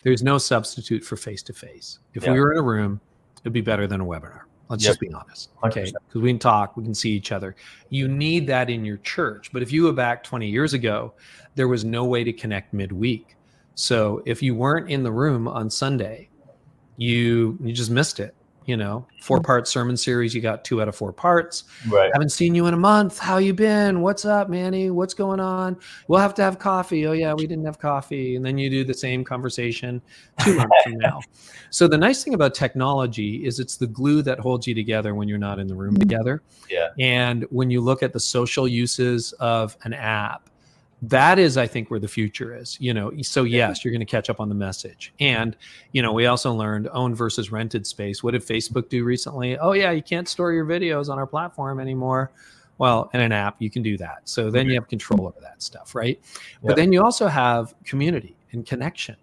There's no substitute for face-to-face. If we were in a room, it'd be better than a webinar. Let's just be honest. Okay. Because we can talk, we can see each other. You need that in your church. But if you go back 20 years ago, there was no way to connect midweek. So if you weren't in the room on Sunday, you just missed it. 4-part sermon series, you got 2 out of 4 parts. Right. Haven't seen you in a month. How you been? What's up, Manny? What's going on? We'll have to have coffee. Oh yeah, we didn't have coffee. And then you do the same conversation 2 months from now. So the nice thing about technology is it's the glue that holds you together when you're not in the room together. Yeah. And when you look at the social uses of an app, that is, I think, where the future is, so yes, you're going to catch up on the message. And, we also learned owned versus rented space. What did Facebook do recently? Oh yeah, you can't store your videos on our platform anymore. Well, in an app, you can do that. So then you have control over that stuff, right? But then you also have community and connection.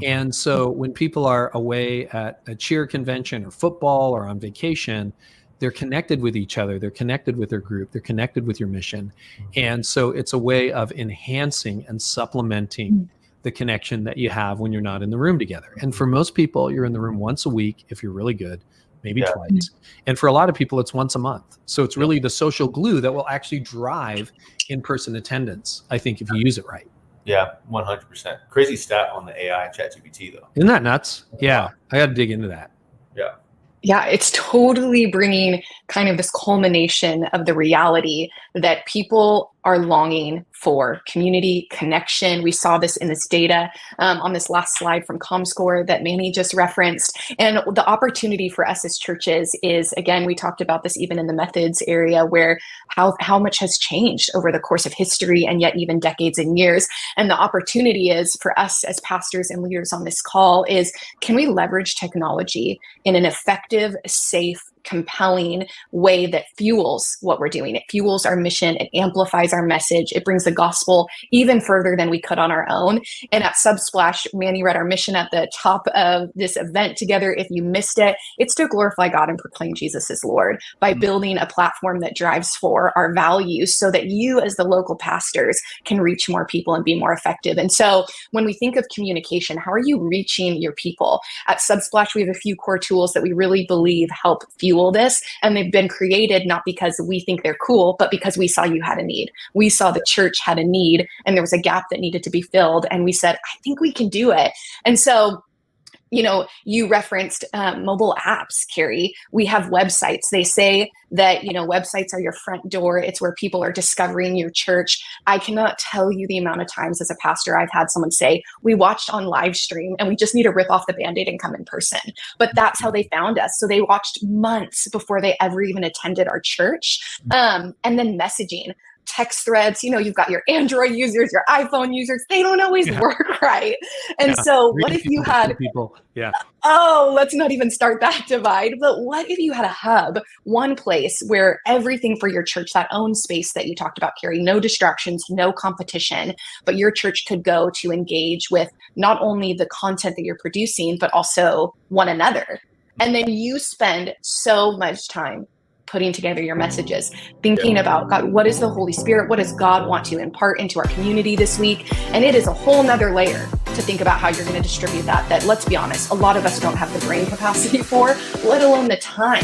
And so when people are away at a cheer convention or football or on vacation, they're connected with each other. They're connected with their group. They're connected with your mission. And so it's a way of enhancing and supplementing the connection that you have when you're not in the room together. And for most people, you're in the room once a week, if you're really good, maybe twice. And for a lot of people, it's once a month. So it's really the social glue that will actually drive in-person attendance, I think, if you use it right. Yeah, 100%. Crazy stat on the AI and ChatGPT, though. Isn't that nuts? Yeah, I got to dig into that. Yeah. Yeah, it's totally bringing kind of this culmination of the reality that people are longing for community connection. We saw this in this data on this last slide from ComScore that Manny just referenced. And the opportunity for us as churches is, again, we talked about this even in the methods area, where how much has changed over the course of history and yet even decades and years. And the opportunity is for us as pastors and leaders on this call is, can we leverage technology in an effective, safe, compelling way that fuels what we're doing? It fuels our mission. It amplifies our message. It brings the gospel even further than we could on our own. And at Subsplash, Manny read our mission at the top of this event together. If you missed it, it's to glorify God and proclaim Jesus as Lord by building a platform that drives for our values so that you as the local pastors can reach more people and be more effective. And so when we think of communication, how are you reaching your people? At Subsplash, we have a few core tools that we really believe help fuel this, and they've been created not because we think they're cool, but because we saw you had a need. We saw the church had a need, and there was a gap that needed to be filled, and we said, I think we can do it. And so, you know, you referenced mobile apps, Carey. We have websites. They say that, you know, websites are your front door. It's where people are discovering your church. I cannot tell you the amount of times as a pastor I've had someone say, we watched on live stream and we just need to rip off the Band-Aid and come in person. But that's how they found us. So they watched months before they ever even attended our church. And then messaging. Text threads, you know, you've got your Android users, your iPhone users, they don't always work right. And so what if you had people? Yeah. Oh, let's not even start that divide. But what if you had a hub, one place where everything for your church, that own space that you talked about, Carey, no distractions, no competition, but your church could go to engage with not only the content that you're producing, but also one another. And then you spend so much time putting together your messages, thinking about, God, what is the Holy Spirit? What does God want to impart into our community this week? And it is a whole nother layer to think about how you're going to distribute that, let's be honest, a lot of us don't have the brain capacity for, let alone the time.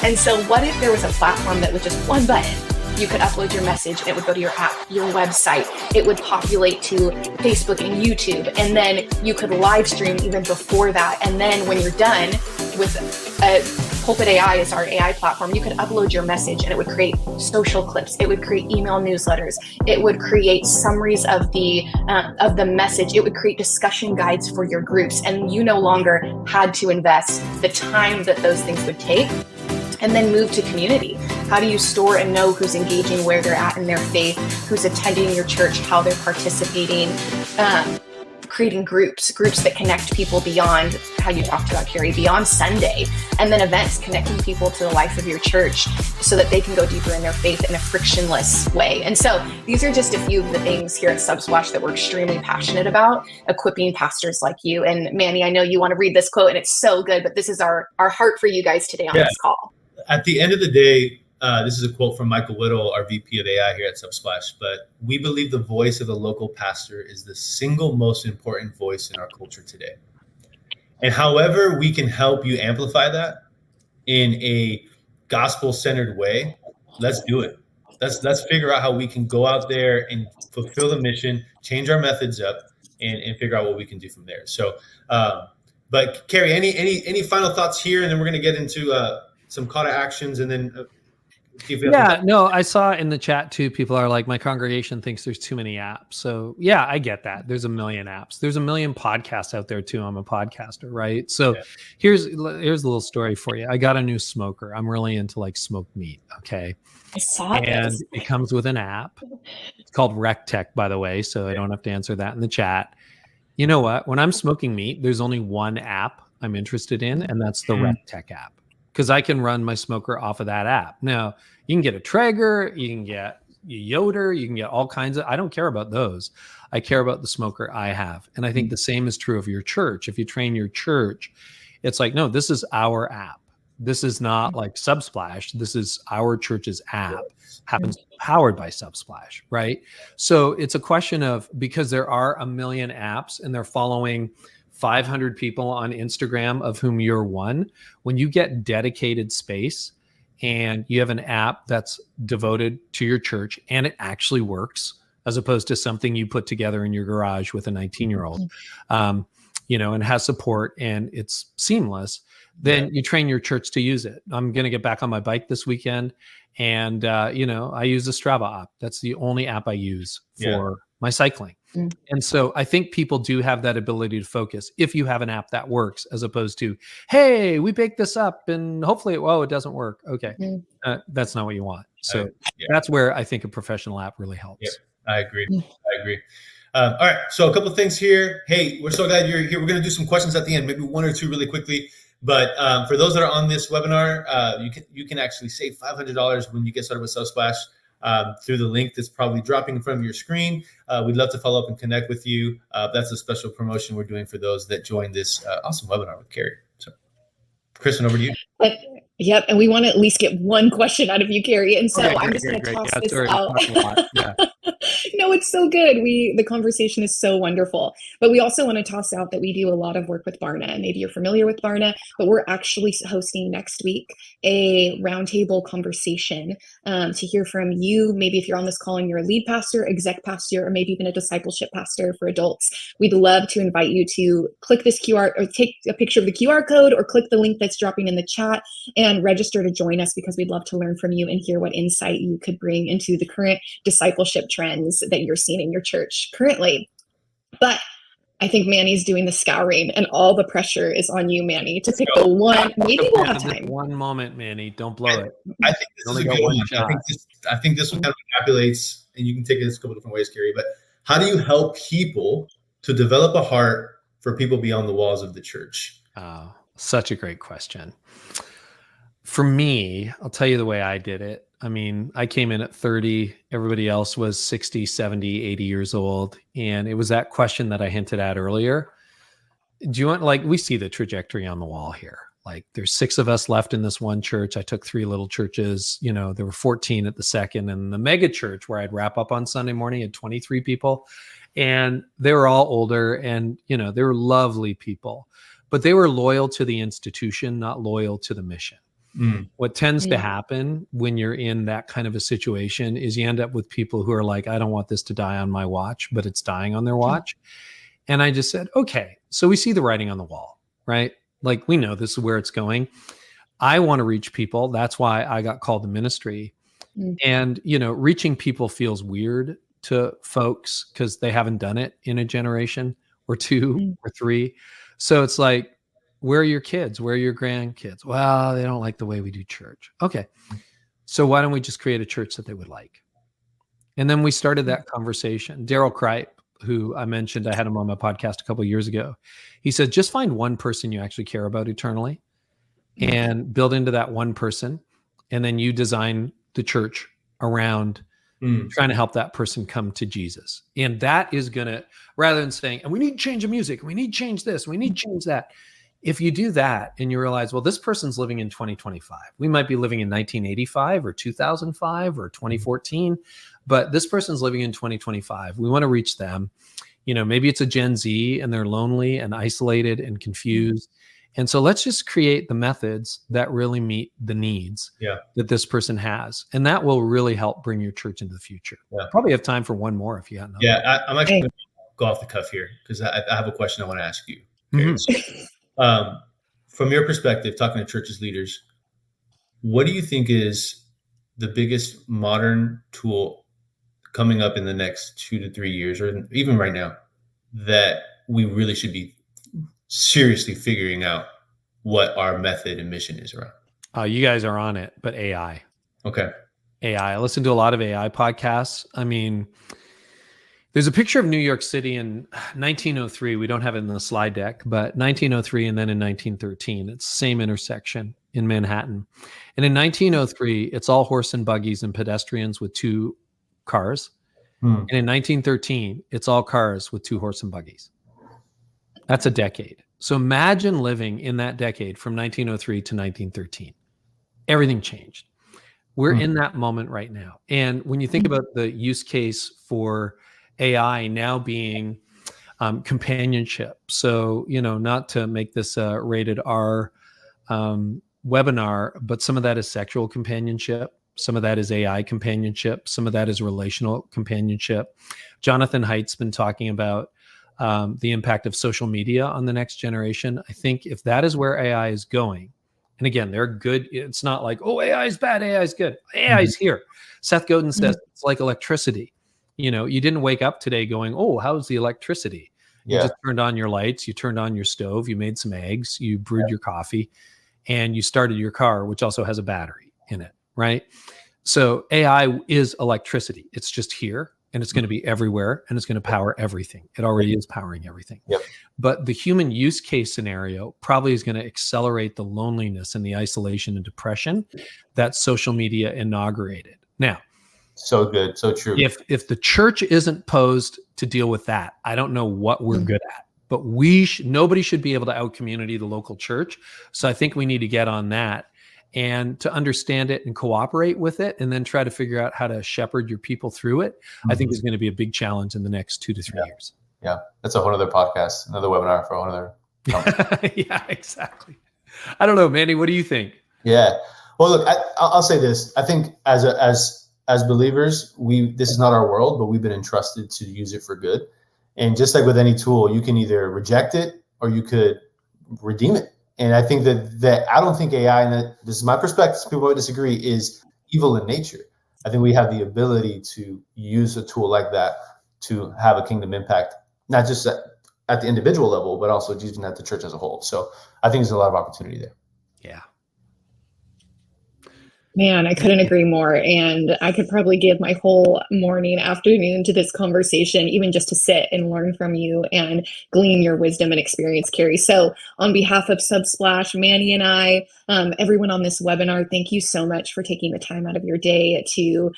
And so what if there was a platform that with just one button, you could upload your message and it would go to your app, your website. It would populate to Facebook and YouTube. And then you could live stream even before that. And then when you're done with Pulpit AI is our AI platform, you could upload your message and it would create social clips. It would create email newsletters. It would create summaries of the message. It would create discussion guides for your groups. And you no longer had to invest the time that those things would take. And then move to community. How do you store and know who's engaging, where they're at in their faith, who's attending your church, how they're participating, creating groups that connect people beyond how you talked about, Carey, beyond Sunday, and then events connecting people to the life of your church so that they can go deeper in their faith in a frictionless way. And so these are just a few of the things here at Subsplash that we're extremely passionate about, equipping pastors like you. And Manny, I know you want to read this quote and it's so good, but this is our heart for you guys today on this call. At the end of the day, this is a quote from Michael Whittle, our VP of AI here at Subsplash, but we believe the voice of the local pastor is the single most important voice in our culture today. And however we can help you amplify that in a gospel-centered way, let's do it. Let's figure out how we can go out there and fulfill the mission, change our methods up, and figure out what we can do from there. So, but Carey, any final thoughts here? And then we're going to get into some call to actions and then no, I saw in the chat too, people are like, my congregation thinks there's too many apps. So yeah, I get that. There's a million apps. There's a million podcasts out there too. I'm a podcaster, right? So here's a little story for you. I got a new smoker. I'm really into like smoked meat. Okay. I saw and this. It comes with an app. It's called RecTech, by the way. So I don't have to answer that in the chat. You know what? When I'm smoking meat, there's only one app I'm interested in, and that's the RecTech app. Because I can run my smoker off of that app. Now, you can get a Traeger, you can get a Yoder, you can get all kinds of, I don't care about those. I care about the smoker I have. And I think the same is true of your church. If you train your church, it's like, no, this is our app. This is not like Subsplash. This is our church's app, happens powered by Subsplash, right? So it's a question of, because there are a million apps and they're following 500 people on Instagram, of whom you're one. When you get dedicated space and you have an app that's devoted to your church and it actually works, as opposed to something you put together in your garage with a 19-year-old, and has support and it's seamless, then you train your church to use it. I'm going to get back on my bike this weekend, and I use the Strava app. That's the only app I use for my cycling. And so I think people do have that ability to focus if you have an app that works, as opposed to, hey, we baked this up and hopefully it doesn't work. Okay. That's not what you want. So that's where I think a professional app really helps. Yep. I agree. All right. So a couple of things here. Hey, we're so glad you're here. We're going to do some questions at the end, maybe one or two really quickly. But for those that are on this webinar, you can actually save $500 when you get started with Subsplash through the link that's probably dropping in front of your screen. We'd love to follow up and connect with you. That's a special promotion we're doing for those that join this awesome webinar with Carey. So, Kristen, over to you. Yep, and we want to at least get one question out of you, Carey. And so I'm just going to toss this out. No, it's so good. The conversation is so wonderful. But we also want to toss out that we do a lot of work with Barna. Maybe you're familiar with Barna, but we're actually hosting next week a roundtable conversation to hear from you. Maybe if you're on this call and you're a lead pastor, exec pastor, or maybe even a discipleship pastor for adults, we'd love to invite you to click this QR or take a picture of the QR code or click the link that's dropping in the chat and register to join us, because we'd love to learn from you and hear what insight you could bring into the current discipleship trends that you're seeing in your church currently. But I think Manny's doing the scouring and all the pressure is on you, Manny, to pick the one. Maybe we'll have time. One moment, Manny. Don't blow it. I think this is a good one. I think this one kind of encapsulates, and you can take it a couple different ways, Carey, but how do you help people to develop a heart for people beyond the walls of the church? Oh, such a great question. For me, I'll tell you the way I did it. I mean, I came in at 30. Everybody else was 60, 70, 80 years old. And it was that question that I hinted at earlier. Do you want, we see the trajectory on the wall here. There's 6 of us left in this one church. I took 3 little churches. There were 14 at the second. And the mega church where I'd wrap up on Sunday morning had 23 people. And they were all older and, they were lovely people. But they were loyal to the institution, not loyal to the mission. What tends to happen when you're in that kind of a situation is you end up with people who are like, I don't want this to die on my watch, but it's dying on their watch. And I just said, okay, so we see the writing on the wall, right? We know this is where it's going. I want to reach people. That's why I got called to ministry. And, reaching people feels weird to folks because they haven't done it in a generation or 2 or 3. So it's like, where are your kids? Where are your grandkids? Well, they don't like the way we do church. Okay. So why don't we just create a church that they would like? And then we started that conversation. Daryl Kripe, who I mentioned, I had him on my podcast a couple of years ago. He said, just find one person you actually care about eternally and build into that one person. And then you design the church around trying to help that person come to Jesus. And that is going to, rather than saying, and we need to change the music, we need to change this, we need to change that. If you do that and you realize, well, this person's living in 2025, we might be living in 1985 or 2005 or 2014, but this person's living in 2025. We want to reach them. Maybe it's a Gen Z and they're lonely and isolated and confused. And so let's just create the methods that really meet the needs that this person has. And that will really help bring your church into the future. Probably have time for one more if you have another. I'm actually going to go off the cuff here because I have a question I want to ask you. Okay? From your perspective, talking to churches leaders, what do you think is the biggest modern tool coming up in the next 2 to 3 years, or even right now, that we really should be seriously figuring out what our method and mission is around? You guys are on it, but AI. Okay. AI. I listen to a lot of AI podcasts. I mean, there's a picture of New York City in 1903. We don't have it in the slide deck, but 1903 and then in 1913, it's the same intersection in Manhattan. And in 1903, it's all horse and buggies and pedestrians with 2 cars. And in 1913, it's all cars with 2 horse and buggies. That's a decade. So imagine living in that decade from 1903 to 1913. Everything changed. We're in that moment right now. And when you think about the use case for AI now being companionship. So, not to make this a rated R webinar, but some of that is sexual companionship. Some of that is AI companionship. Some of that is relational companionship. Jonathan Haidt's been talking about the impact of social media on the next generation. I think if that is where AI is going, and again, they're good. It's not like, oh, AI is bad, AI is good. AI is here. Seth Godin says it's like electricity. You know, you didn't wake up today going, oh, how's the electricity? You just turned on your lights, you turned on your stove, you made some eggs, you brewed your coffee, and you started your car, which also has a battery in it, right? So AI is electricity. It's just here, and it's going to be everywhere, and it's going to power everything. It already is powering everything. But the human use case scenario probably is going to accelerate the loneliness and the isolation and depression that social media inaugurated. Now, so good, so true. If the church isn't posed to deal with that, I don't know what we're good at. But nobody should be able to out community the local church. So I think we need to get on that and to understand it and cooperate with it, and then try to figure out how to shepherd your people through it. I think is going to be a big challenge in the next 2 to 3 years. Yeah, that's a whole other podcast, another webinar for one other. Yeah, exactly. I don't know, Manny. What do you think? Yeah. Well, look, I'll say this. I think as believers, this is not our world, but we've been entrusted to use it for good. And just like with any tool, you can either reject it or you could redeem it. And I think that I don't think AI, and this is my perspective, people might disagree, is evil in nature. I think we have the ability to use a tool like that to have a kingdom impact, not just at the individual level, but also using at the church as a whole. So I think there's a lot of opportunity there. Yeah. Man, I couldn't agree more. And I could probably give my whole morning, afternoon to this conversation, even just to sit and learn from you and glean your wisdom and experience, Carey. So on behalf of Subsplash, Manny and I, everyone on this webinar, thank you so much for taking the time out of your day to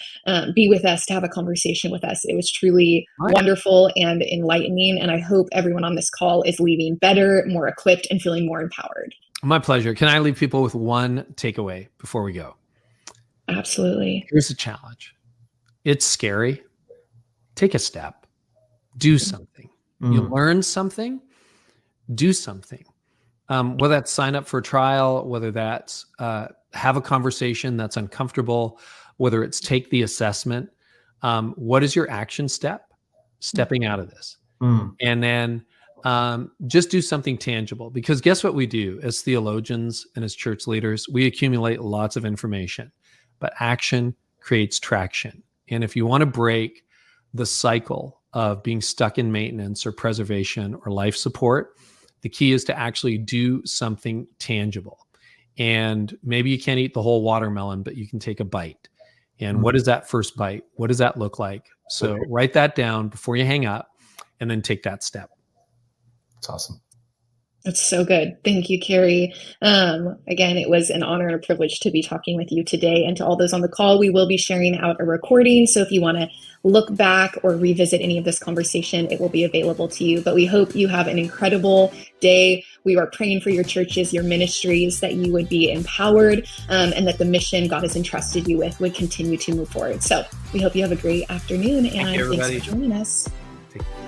be with us, to have a conversation with us. It was truly wonderful and enlightening. And I hope everyone on this call is leaving better, more equipped, and feeling more empowered. My pleasure. Can I leave people with one takeaway before we go? Absolutely. Here's a challenge. It's scary. Take a step. Do something. You learn something. Do something. Whether that's sign up for a trial, whether that's have a conversation that's uncomfortable, whether it's take the assessment. What is your action step? Stepping out of this. And then just do something tangible. Because guess what we do as theologians and as church leaders? We accumulate lots of information. But action creates traction. And if you want to break the cycle of being stuck in maintenance or preservation or life support, the key is to actually do something tangible. And maybe you can't eat the whole watermelon, but you can take a bite. And what is that first bite? What does that look like? So write that down before you hang up and then take that step. That's awesome. That's so good. Thank you, Carey. Again, it was an honor and a privilege to be talking with you today. And to all those on the call, we will be sharing out a recording. So if you want to look back or revisit any of this conversation, it will be available to you. But we hope you have an incredible day. We are praying for your churches, your ministries, that you would be empowered and that the mission God has entrusted you with would continue to move forward. So we hope you have a great afternoon, and thanks for joining us. Take care.